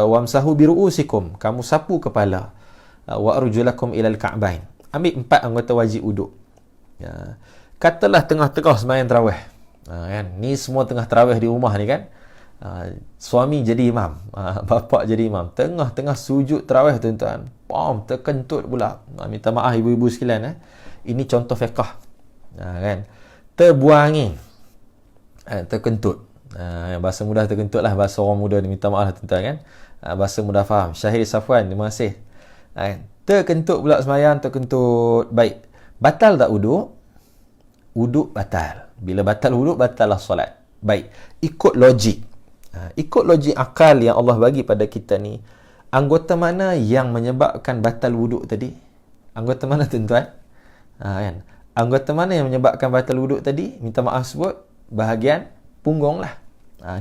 Wamsahu bi ru'usikum, kamu sapu kepala. Wa arjulakum ila al-ka'bain. Ambil 4 anggota wajib wuduk. Katalah tengah-tengah sembahyang tarawih. Kan? Ni semua tengah tarawih di rumah ni kan. Suami jadi imam, bapa jadi imam. Tengah-tengah sujud tarawih, tuan-tuan, terkentut pula. Minta maaf ibu-ibu sekalian. Ini contoh fiqh. Kan? Terbuang angin. Terkentut. Bahasa mudah terkentut lah. Bahasa orang muda ni, minta maaf lah, tuan-tuan kan. Bahasa mudah faham. Syahir Safwan, terima kasih. Terkentut pula sembahyang, terkentut. Baik. Batal tak wuduk? Wuduk batal. Bila batal wuduk, batallah solat. Baik. Ikut logik. Ikut logik akal yang Allah bagi pada kita ni, anggota mana yang menyebabkan batal wuduk tadi? Anggota mana, tuan-tuan? Kan? Anggota mana yang menyebabkan batal wuduk tadi? Minta maaf sebut, bahagian punggung lah.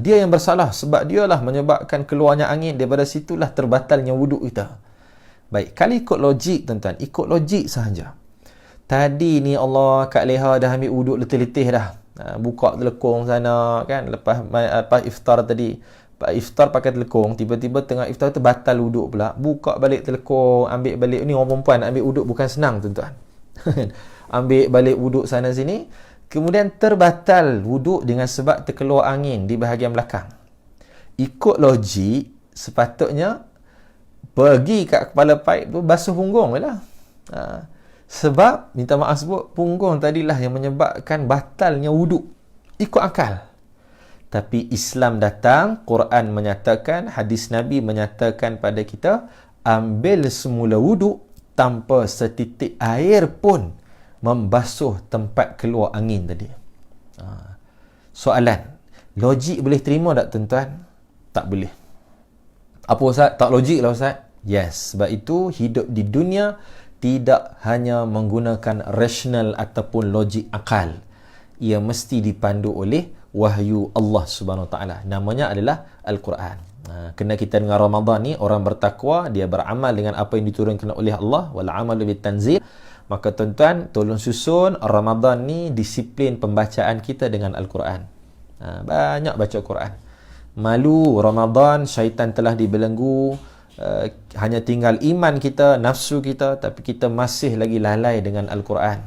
Dia yang bersalah sebab dia lah menyebabkan keluarnya angin. Daripada situlah terbatalnya wuduk kita. Baik. Kalau ikut logik, tuan-tuan, ikut logik sahaja. Tadi ni Allah Kak Leha dah ambil wuduk letih-letih dah. Buka telekong sana kan. Lepas iftar tadi, iftar pakai telekong, tiba-tiba tengah iftar tu batal wuduk pula. Buka balik telekong, ambil balik. Ni orang perempuan ambil wuduk bukan senang, tuan-tuan. Ambil balik wuduk sana sini. Kemudian terbatal wuduk dengan sebab terkeluar angin di bahagian belakang. Ikut logik, sepatutnya pergi kat kepala paip tu, basuh punggung je lah. Sebab, minta maaf sebut, punggung tadilah yang menyebabkan batalnya wuduk. Ikut akal. Tapi Islam datang, Quran menyatakan, hadis Nabi menyatakan pada kita, ambil semula wuduk tanpa setitik air pun membasuh tempat keluar angin tadi. Soalan, logik boleh terima tak, tuan-tuan? Tak boleh. Apa, Ustaz? Tak logik lah, Ustaz. Yes, sebab itu hidup di dunia tidak hanya menggunakan rasional ataupun logik akal. Ia mesti dipandu oleh wahyu Allah Subhanahu Wa Taala. Namanya adalah Al-Quran. Kena kita dengan Ramadan ni, orang bertakwa, dia beramal dengan apa yang diturunkan oleh Allah, wal amalu bitanzil. Maka tuan-tuan, tolong susun Ramadan ni disiplin pembacaan kita dengan Al-Quran. Banyak baca Quran. Malu Ramadan, syaitan telah dibelenggu. Hanya tinggal iman kita, nafsu kita, tapi kita masih lagi lalai dengan Al-Quran.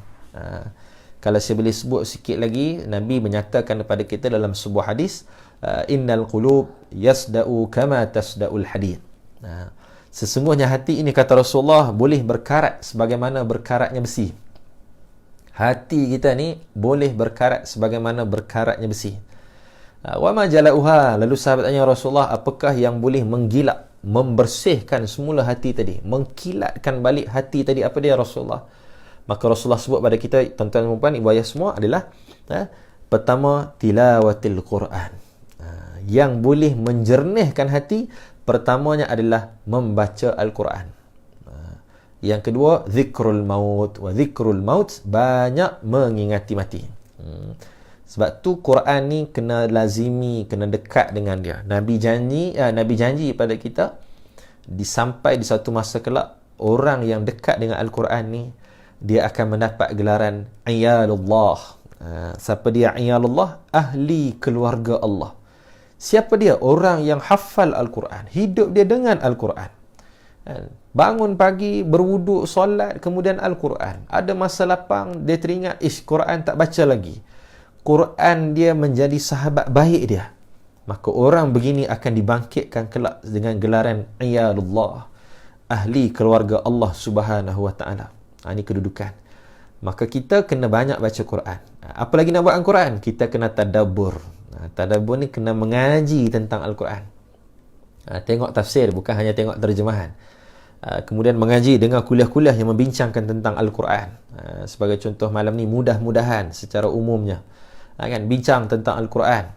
Kalau saya boleh sebut sikit lagi, Nabi menyatakan kepada kita dalam sebuah hadis, innal qulub yasda'u kama tasda'ul hadid. Sesungguhnya hati ini, kata Rasulullah, boleh berkarat sebagaimana berkaratnya besi. Hati kita ni boleh berkarat sebagaimana berkaratnya besi. Wa ma jala'uha, lalu sahabat tanya Rasulullah, apakah yang boleh menggilak, membersihkan semula hati tadi, mengkilatkan balik hati tadi, apa dia Rasulullah? Maka Rasulullah sebut pada kita, tuan-tuan dan puan, ibu ayah semua, adalah pertama, tilawatil Quran. Yang boleh menjernihkan hati, pertamanya adalah membaca Al-Quran. Yang kedua, zikrul maut. Wa zikrul maut, banyak mengingati mati. Sebab tu Quran ni kena lazimi, kena dekat dengan dia. Nabi janji pada kita, sampai di satu masa kelak, orang yang dekat dengan Al-Quran ni, dia akan mendapat gelaran Iyalullah. Siapa dia Iyalullah? Ahli keluarga Allah. Siapa dia? Orang yang hafal Al-Quran, hidup dia dengan Al-Quran. Bangun pagi, berwuduk, solat, kemudian Al-Quran. Ada masa lapang, dia teringat, Quran tak baca lagi. Quran dia menjadi sahabat baik dia. Maka orang begini akan dibangkitkan kelak dengan gelaran Iyalullah, ahli keluarga Allah Subhanahu Wa Taala. Ini kedudukan. Maka kita kena banyak baca Quran. Apa lagi nak buat dengan Quran? Kita kena tadabbur. Tadabbur ni kena mengaji tentang Al-Quran. Tengok tafsir, bukan hanya tengok terjemahan. Kemudian mengaji dengan kuliah-kuliah yang membincangkan tentang Al-Quran. Sebagai contoh malam ni, mudah-mudahan secara umumnya kan bincang tentang Al-Quran,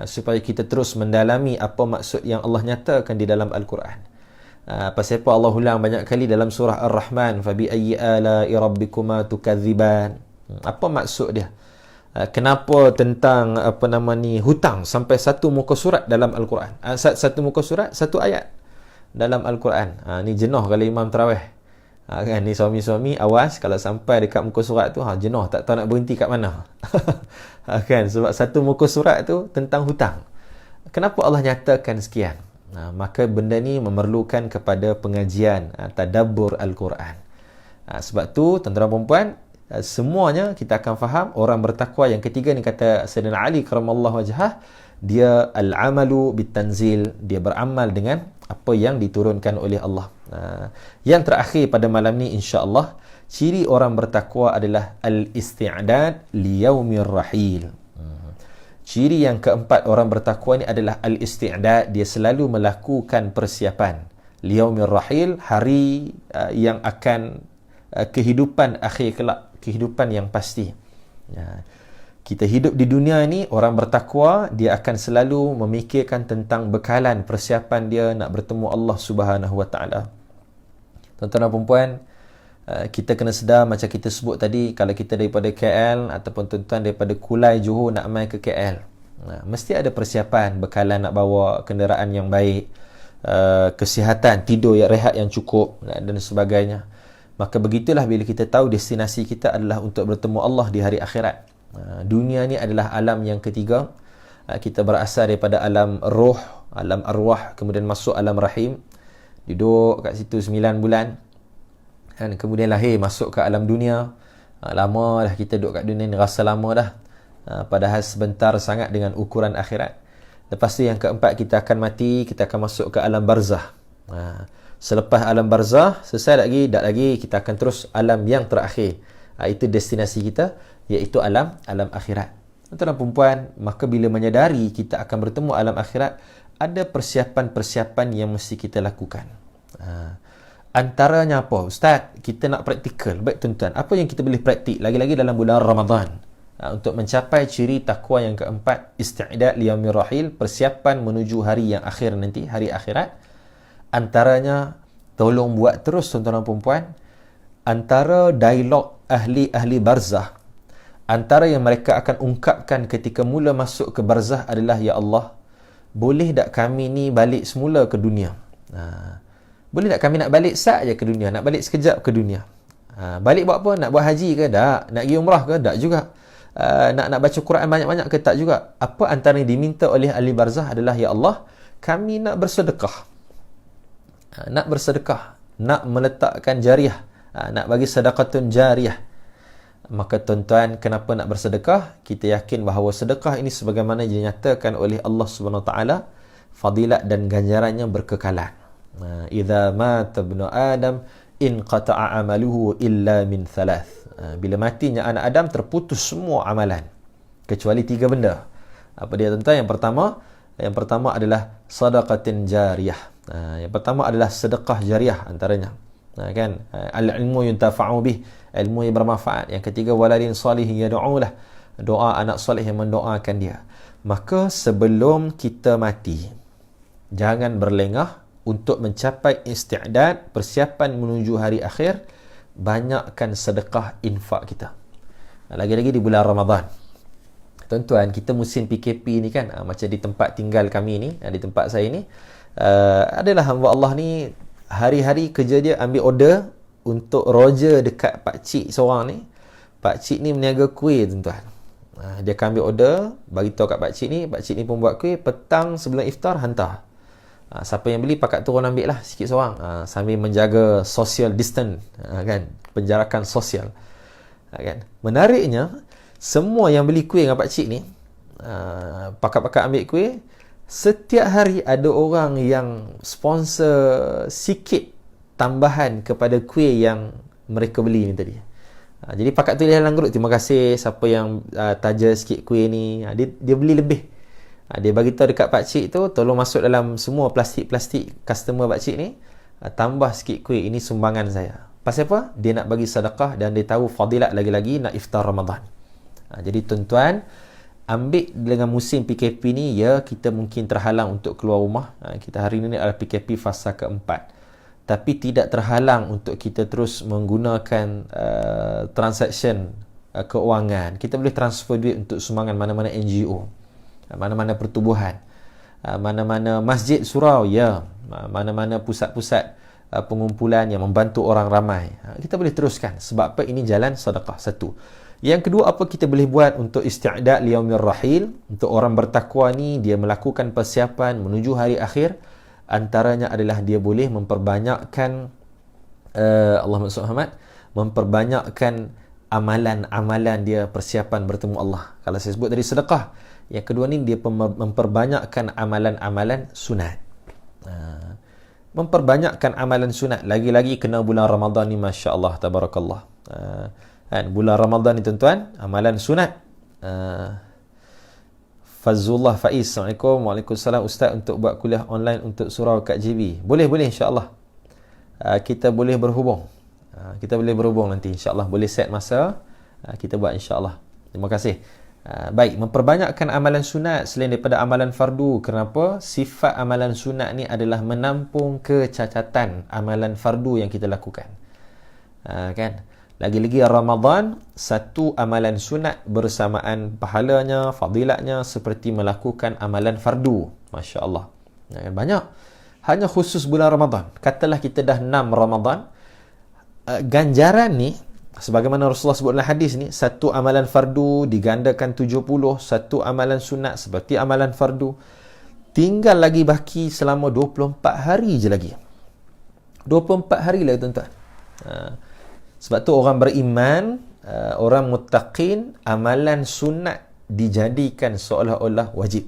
supaya kita terus mendalami apa maksud yang Allah nyatakan di dalam Al-Quran. Pasal apa Allah ulang banyak kali dalam surah Ar-Rahman, fabi ayyi ala'i rabbikuma tukadziban. Apa maksud dia? Kenapa tentang hutang sampai satu muka surat dalam Al-Quran? Satu muka surat, satu ayat dalam Al-Quran. Ni jenuh kalau imam tarawih. Kan ni suami-suami awas kalau sampai dekat muka surat tu jenuh, tak tahu nak berhenti kat mana. Kan sebab satu muka surat tu tentang hutang. Kenapa Allah nyatakan sekian? Maka benda ni memerlukan kepada pengajian, tadabbur Al-Quran. Sebab tu tuan-tuan dan puan, semuanya kita akan faham. Orang bertakwa yang ketiga ni kata Sayyidina Ali karamallahu wajhah, dia al-amalu bitanzil, dia beramal dengan apa yang diturunkan oleh Allah. Yang terakhir pada malam ni insya-Allah, ciri orang bertakwa adalah al-isti'dad liyaumir rahil. Ciri yang keempat orang bertakwa ni adalah al-isti'dad, dia selalu melakukan persiapan liyaumir rahil, hari yang akan kehidupan akhir kelak, kehidupan yang pasti. Kita hidup di dunia ni, orang bertakwa dia akan selalu memikirkan tentang bekalan persiapan dia nak bertemu Allah Subhanahu Wa Taala. Tuan-tuan dan puan-puan, kita kena sedar macam kita sebut tadi, kalau kita daripada KL ataupun tuan-tuan daripada Kulai Johor nak mai ke KL, mesti ada persiapan, bekalan nak bawa kenderaan yang baik, kesihatan, tidur yang rehat yang cukup dan sebagainya. Maka begitulah bila kita tahu destinasi kita adalah untuk bertemu Allah di hari akhirat. Dunia ni adalah alam yang ketiga. Kita berasal daripada alam roh, alam arwah, kemudian masuk alam rahim, duduk kat situ 9 bulan, dan kemudian lahir masuk ke alam dunia. Lama dah kita duduk kat dunia ni, rasa lama dah, padahal sebentar sangat dengan ukuran akhirat. Lepas tu yang keempat, kita akan mati, kita akan masuk ke alam barzah. Selepas alam barzah selesai tak lagi kita akan terus alam yang terakhir. Itu destinasi kita, iaitu alam akhirat. Tuan-tuan dan puan-puan, maka bila menyadari kita akan bertemu alam akhirat, ada persiapan-persiapan yang mesti kita lakukan. Antaranya apa? Ustaz, kita nak praktikal. Baik tuan-tuan, apa yang kita boleh praktik lagi-lagi dalam bulan Ramadan untuk mencapai ciri takwa yang keempat, isti'dad liyaumir rahil, persiapan menuju hari yang akhir nanti, hari akhirat. Antaranya, tolong buat terus tuan-tuan dan puan-puan, antara dialog ahli-ahli barzah, antara yang mereka akan ungkapkan ketika mula masuk ke barzah adalah, ya Allah, boleh tak kami ni balik semula ke dunia? Boleh tak kami nak balik saja ke dunia, nak balik sekejap ke dunia? Balik buat apa? Nak buat haji ke? Tak. Nak pergi umrah ke? Tak juga. Nak baca Quran banyak-banyak ke? Tak juga. Apa antara yang diminta oleh ahli barzah adalah, ya Allah, kami nak bersedekah. Nak bersedekah, nak meletakkan jariah, nak bagi sedekatun jariah. Maka tuan-tuan, kenapa nak bersedekah? Kita yakin bahawa sedekah ini sebagaimana dinyatakan oleh Allah Subhanahu Wa Taala, fadilat dan ganjarannya berkekalan. Idza mata ibnu Adam inqata'a amaluhu illa min thalath. Bila matinya anak Adam, terputus semua amalan kecuali 3 benda. Apa dia tuan-tuan? Yang pertama adalah sadaqatin jariyah. Yang pertama adalah sedekah jariah antaranya. Kan? Al-ilmu yuntafa'u bih, ilmu yang bermanfaat. Yang ketiga, waladin salihin yad'ulah, doa anak soleh yang mendoakan dia. Maka sebelum kita mati, jangan berlengah untuk mencapai isti'dad, persiapan menuju hari akhir. Banyakkan sedekah infak kita. Lagi-lagi di bulan Ramadan. Tuan-tuan, kita musim PKP ni kan, macam di tempat tinggal kami ni, di tempat saya ni, adalah hamba Allah ni, hari-hari kerja dia ambil order untuk roja dekat pakcik seorang ni. Pakcik ni meniaga kuih tuan-tuan. Dia akan ambil order, bagi tahu kat pakcik ni pun buat kuih, petang sebelum iftar hantar. Siapa yang beli pakat turun ambil lah sikit seorang, sambil menjaga social distance, kan, penjarakan sosial, kan. Menariknya, semua yang beli kuih dengan pakcik ni, pakat-pakat ambil kuih, setiap hari ada orang yang sponsor sikit tambahan kepada kuih yang mereka beli ni tadi. Jadi pakat tulis dalam grup, terima kasih siapa yang taja sikit kuih ni, dia beli lebih. Dia bagi tahu dekat pakcik tu, tolong masuk dalam semua plastik-plastik customer pakcik ni, tambah sikit kuih, ini sumbangan saya. Pasal apa? Dia nak bagi sedekah dan dia tahu fadilat lagi-lagi nak iftar Ramadan. Jadi tuan-tuan, ambil dengan musim PKP ni, ya, kita mungkin terhalang untuk keluar rumah. Kita hari ini adalah PKP fasa keempat. Tapi tidak terhalang untuk kita terus menggunakan transaction keuangan. Kita boleh transfer duit untuk sumbangan mana-mana NGO, mana-mana pertubuhan, mana-mana masjid surau, ya, mana-mana pusat-pusat pengumpulan yang membantu orang ramai. Kita boleh teruskan. Sebab apa? Ini jalan sedekah. Satu. Yang kedua, apa kita boleh buat untuk isti'dad liyaumir rahil? Untuk orang bertakwa ni, dia melakukan persiapan menuju hari akhir. Antaranya adalah dia boleh memperbanyakkan Allahumma salli Muhammad, memperbanyakkan amalan-amalan dia, persiapan bertemu Allah. Kalau saya sebut tadi sedekah, yang kedua ni dia memperbanyakkan amalan-amalan sunat. Memperbanyakkan amalan sunat. Lagi-lagi kena bulan Ramadan ni, Masya Allah, Tabarakallah. Bulan Ramadan ni tuan-tuan, amalan sunat. Fazullah Faiz, Assalamualaikum. Waalaikumsalam Ustaz, untuk buat kuliah online untuk surau kat JB. Boleh insya-Allah. Kita boleh berhubung. Kita boleh berhubung nanti insya-Allah. Boleh set masa, kita buat insya-Allah. Terima kasih. Baik, memperbanyakkan amalan sunat selain daripada amalan fardu. Kenapa? Sifat amalan sunat ni adalah menampung kecacatan amalan fardu yang kita lakukan. Kan? Lagi-lagi Ramadan, satu amalan sunat bersamaan pahalanya, fadilatnya seperti melakukan amalan fardu. Masya Allah. Banyak. Hanya khusus bulan Ramadan. Katalah kita dah 6 Ramadan, ganjaran ni, sebagaimana Rasulullah sebut dalam hadis ni, satu amalan fardu digandakan 70, satu amalan sunat seperti amalan fardu. Tinggal lagi baki selama 24 hari je lagi. 24 hari lagi tuan-tuan. Sebab tu orang beriman, orang muttaqin, amalan sunat dijadikan seolah-olah wajib.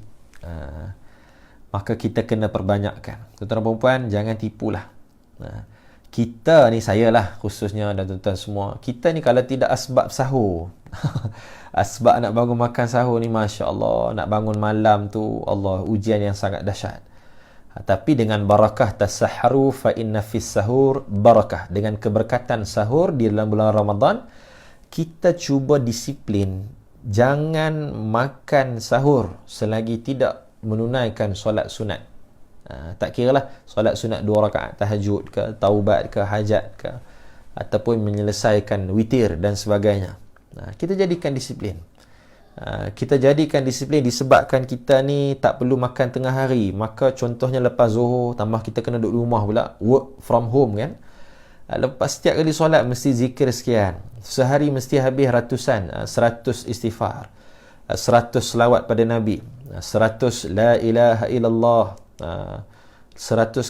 Maka kita kena perbanyakkan. Tuan-tuan dan puan, jangan tipulah. Kita ni, saya lah khususnya dan tuan-tuan semua, kita ni kalau tidak asbab sahur, asbab nak bangun makan sahur ni, Masya Allah, nak bangun malam tu, Allah, ujian yang sangat dahsyat. Tapi dengan barakah tasahharu fa inna fis sahur barakah, dengan keberkatan sahur di dalam bulan Ramadan, kita cuba disiplin, jangan makan sahur selagi tidak menunaikan solat sunat. Tak kira lah solat sunat 2 rakaat tahajud ke, taubat ke, hajat ke, ataupun menyelesaikan witir dan sebagainya. Kita jadikan disiplin. Kita jadikan disiplin disebabkan kita ni tak perlu makan tengah hari. Maka contohnya lepas zuhur, tambah kita kena duduk rumah pula, work from home kan. Lepas setiap kali solat mesti zikir sekian. Sehari mesti habis ratusan, 100 istighfar, 100 selawat pada Nabi, 100 la ilaha illallah, 100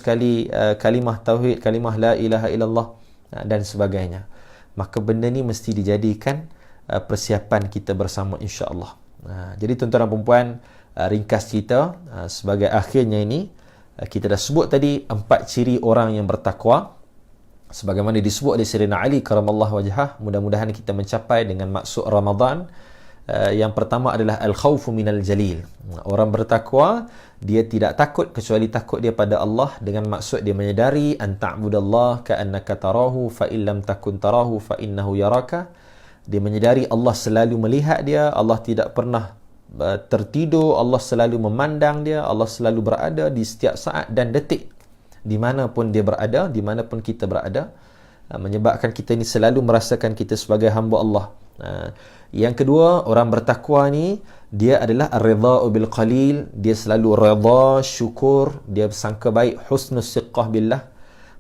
kali kalimah tauhid, kalimah la ilaha illallah, dan sebagainya. Maka benda ni mesti dijadikan persiapan kita bersama, insya-Allah. Jadi tuan-tuan dan puan-puan, ringkas cerita sebagai akhirnya ini, kita dah sebut tadi 4 ciri orang yang bertakwa sebagaimana disebut oleh Sayyidina Ali karamallahu wajhah. Mudah-mudahan kita mencapai dengan maksud Ramadan. Yang pertama adalah al-khawfu minal jalil. Orang bertakwa, dia tidak takut kecuali takut dia pada Allah, dengan maksud dia menyedari an ta'budallah ka'annaka tarahu fa illam takun tarahu fa innahu yaraka. Dia menyedari Allah selalu melihat dia, Allah tidak pernah tertidur, Allah selalu memandang dia, Allah selalu berada di setiap saat dan detik dimanapun dia berada, dimanapun kita berada, menyebabkan kita ni selalu merasakan kita sebagai hamba Allah. Yang kedua, orang bertakwa ni, dia adalah ar-ridha'u bil qalil. Dia selalu redha, syukur, dia bersangka baik, husnus siqah billah,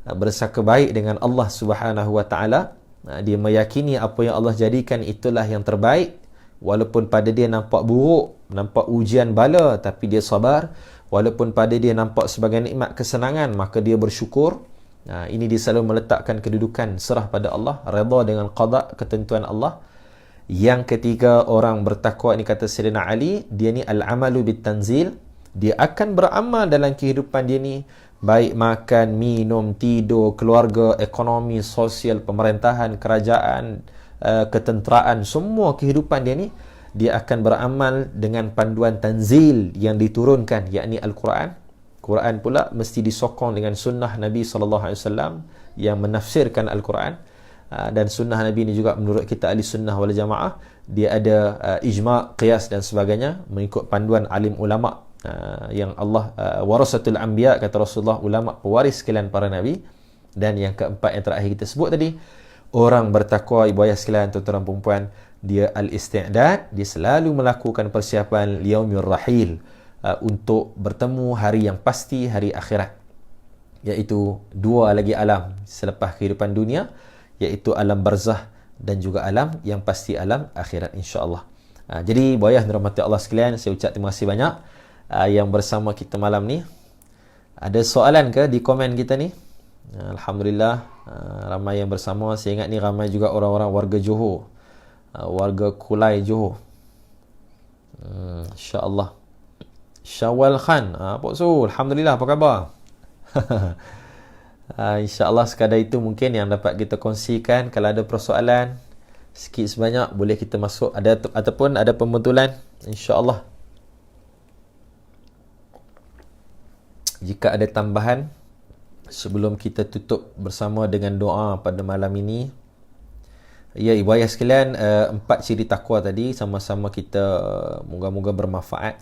bersangka baik dengan Allah Subhanahu wa taala. Dia meyakini apa yang Allah jadikan itulah yang terbaik, walaupun pada dia nampak buruk, nampak ujian bala, tapi dia sabar. Walaupun pada dia nampak sebagai nikmat kesenangan, maka dia bersyukur. Ini dia selalu meletakkan kedudukan serah pada Allah, redha dengan qada, ketentuan Allah. Yang ketiga, orang bertakwa ni, kata Sayyidina Ali, dia ni al-amalu bit-tanzil. Dia akan beramal dalam kehidupan dia ni, baik makan, minum, tidur, keluarga, ekonomi, sosial, pemerintahan, kerajaan, ketenteraan, semua kehidupan dia ni, dia akan beramal dengan panduan tanzil yang diturunkan, yakni Al-Quran. Quran pula mesti disokong dengan sunnah Nabi SAW yang menafsirkan Al-Quran. Dan sunnah Nabi ni juga menurut kita ahli sunnah wal jamaah, dia ada ijma', qiyas dan sebagainya, mengikut panduan alim ulama' yang Allah warasatul anbiya, kata Rasulullah, ulama' pewaris sekalian para nabi. Dan yang keempat yang terakhir kita sebut tadi, orang bertakwa, ibu ayah sekalian, tuan-tuan dan puan, dia al-isti'dad, dia selalu melakukan persiapan liyaumir rahil, untuk bertemu hari yang pasti, hari akhirat, iaitu dua lagi alam selepas kehidupan dunia, iaitu alam barzah dan juga alam yang pasti, alam akhirat, insya-Allah. Jadi ibu ayah dirahmati Allah sekalian, saya ucap terima kasih banyak yang bersama kita malam ni. Ada soalan ke di komen kita ni? Alhamdulillah, ramai yang bersama. Saya ingat ni ramai juga orang-orang warga Johor, warga Kulai Johor. InsyaAllah. Syawal Khan, Pak Su, Alhamdulillah, apa khabar? InsyaAllah sekadar itu mungkin yang dapat kita kongsikan. Kalau ada persoalan sikit sebanyak, boleh kita masuk, ada ataupun ada pembetulan, insyaAllah. Jika ada tambahan sebelum kita tutup bersama dengan doa pada malam ini. Ya, ibu ayah sekalian, 4 ciri takwa tadi sama-sama kita moga-moga bermanfaat.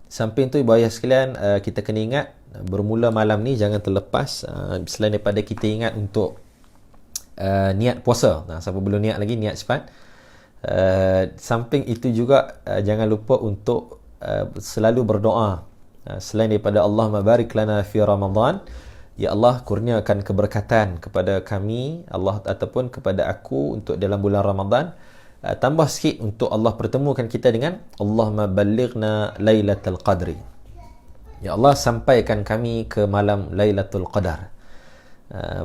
Samping tu ibu ayah sekalian, kita kena ingat bermula malam ni jangan terlepas, selain daripada kita ingat untuk niat puasa. Siapa belum niat lagi, niat cepat. Samping itu juga jangan lupa untuk selalu berdoa. Selain daripada Allahumma barik lana fi Ramadan, ya Allah, kurniakan keberkatan kepada kami, Allah, ataupun kepada aku untuk dalam bulan Ramadan. Tambah sikit untuk Allah pertemukan kita dengan Allahumma ballighna Lailatul Qadri. Ya Allah, sampaikan kami ke malam Lailatul Qadar.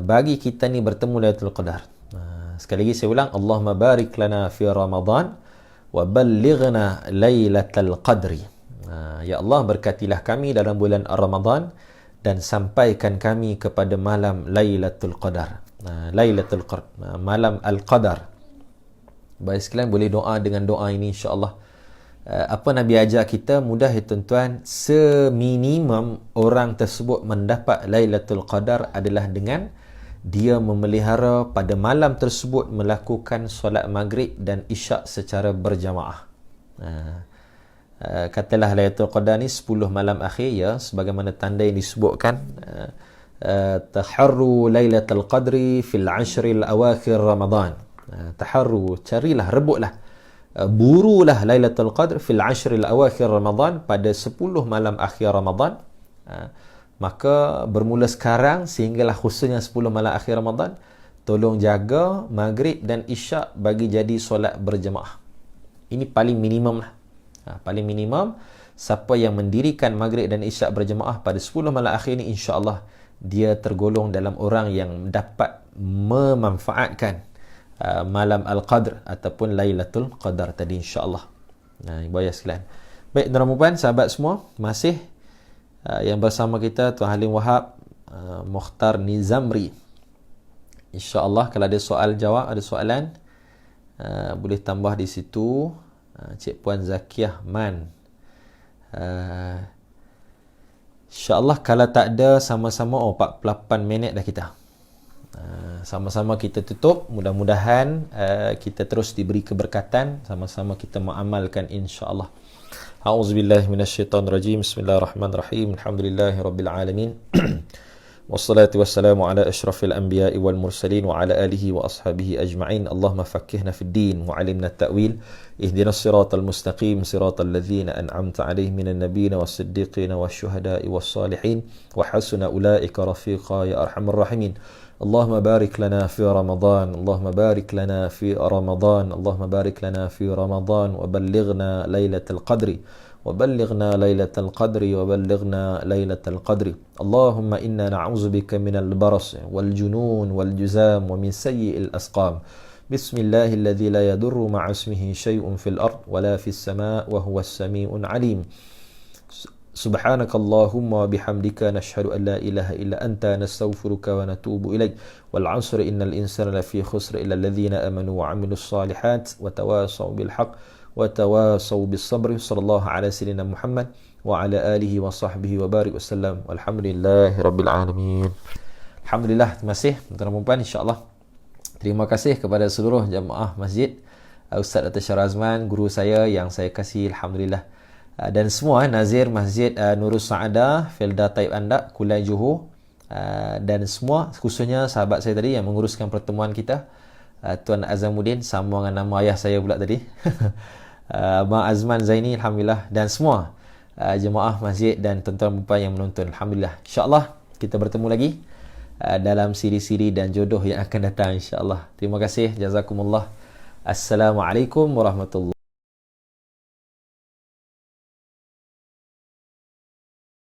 Bagi kita ni bertemu Lailatul Qadar. Sekali lagi saya ulang, Allahumma barik lana fi Ramadan wa ballighna Lailatul Qadri. Ya Allah, berkatilah kami dalam bulan Ramadan dan sampaikan kami kepada malam Lailatul Qadar. Lailatul Qadar, malam Al-Qadar. Baik sekalian, boleh doa dengan doa ini, insya-Allah. Apa Nabi ajar kita, mudah ya tuan-tuan, seminimum orang tersebut mendapat Lailatul Qadar adalah dengan dia memelihara pada malam tersebut melakukan solat maghrib dan isyak secara berjamaah. Katalah Lailatul Qadar ni 10 malam akhir, ya, sebagaimana tanda yang disebutkan, taharru Lailatul Qadri fil 'ashril awakhir Ramadan. Taharru, carilah, rebutlah, burulah Lailatul Qadr fil 'ashril awakhir Ramadan, pada 10 malam akhir Ramadan. Maka bermula sekarang sehinggalah khususnya 10 malam akhir Ramadan, tolong jaga maghrib dan isyak bagi jadi solat berjemaah. Ini paling minimum lah. Paling minimum, siapa yang mendirikan maghrib dan isyak berjemaah pada 10 malam akhir ni, insya-Allah dia tergolong dalam orang yang dapat memanfaatkan malam Al-Qadr ataupun Lailatul Qadar tadi, insya-Allah. Ibu ayah sekalian. Baik, tuan-tuan, sahabat semua, masih yang bersama kita Tuan Halim Wahab, Mukhtar Nizamri. Insya-Allah kalau ada soal jawab, ada soalan, boleh tambah di situ. Cik Puan Zakiyah Man. InsyaAllah kalau tak ada, sama-sama 48 minit dah kita. Sama-sama kita tutup. Mudah-mudahan kita terus diberi keberkatan, sama-sama kita mengamalkan, insya-Allah. A'udzubillahi minasyaitonirrajim. Bismillahirrahmanirrahim. Alhamdulillahirabbil alamin. Wassalatu wassalamu ala asyrafil anbiya'i wal mursalin wa ala alihi wa ashabihi ajma'in. Allahumma faqqihna fid din wa 'allimna at-ta'wil. Ihdinas siratal mustaqim, siratal ladzina an'amta 'alaihim minan nabiyyin was-siddiqin wasyuhada'i was-salihin wa hasuna ulaika rafiqa ya arhamar rahimin. Allahumma barik lana fi Ramadan, Allahumma barik lana fi Ramadan, Allahumma barik lana fi Ramadan wa ballighna Lailatul Qadri. وبلغنا ليلة القدر وبلغنا ليلة القدر اللهم إنا نعوذ بك من البرص والجنون والجزام ومن سيء الأسقام بسم الله الذي لا يضر مع اسمه شيء في الأرض ولا في السماء وهو السميع العليم سبحانك اللهم وبحمدك نشهد أن لا إله إلا أنت نستغفرك ونتوب إليك والعصر إن الإنسان لفي خسر إلا الذين آمنوا وعملوا الصالحات وتواصوا بالحق wa tawasaw bis sabri. Sallallahu ala sayyidina Muhammad wa ala alihi wa sahbihi wa barik wasallam. Walhamdulillahi rabbil alamin. Alhamdulillah, terima kasih tuan-tuan dan puan, insya-Allah. Terima kasih kepada seluruh jemaah masjid, Ustaz Dr. Syarazman, guru saya yang saya kasih, alhamdulillah. Dan semua Nazir Masjid Nurul Saadah, Felda Taib Andak, Kulai Johor, dan semua, khususnya sahabat saya tadi yang menguruskan pertemuan kita, Tuan Azamuddin, sama dengan nama ayah saya pula tadi, Abang Azman Zaini, alhamdulillah, dan semua jemaah masjid dan tuan-tuan dan puan yang menonton, alhamdulillah. InsyaAllah kita bertemu lagi dalam siri-siri dan jodoh yang akan datang, insyaAllah. Terima kasih, jazakumullah. Assalamualaikum warahmatullahi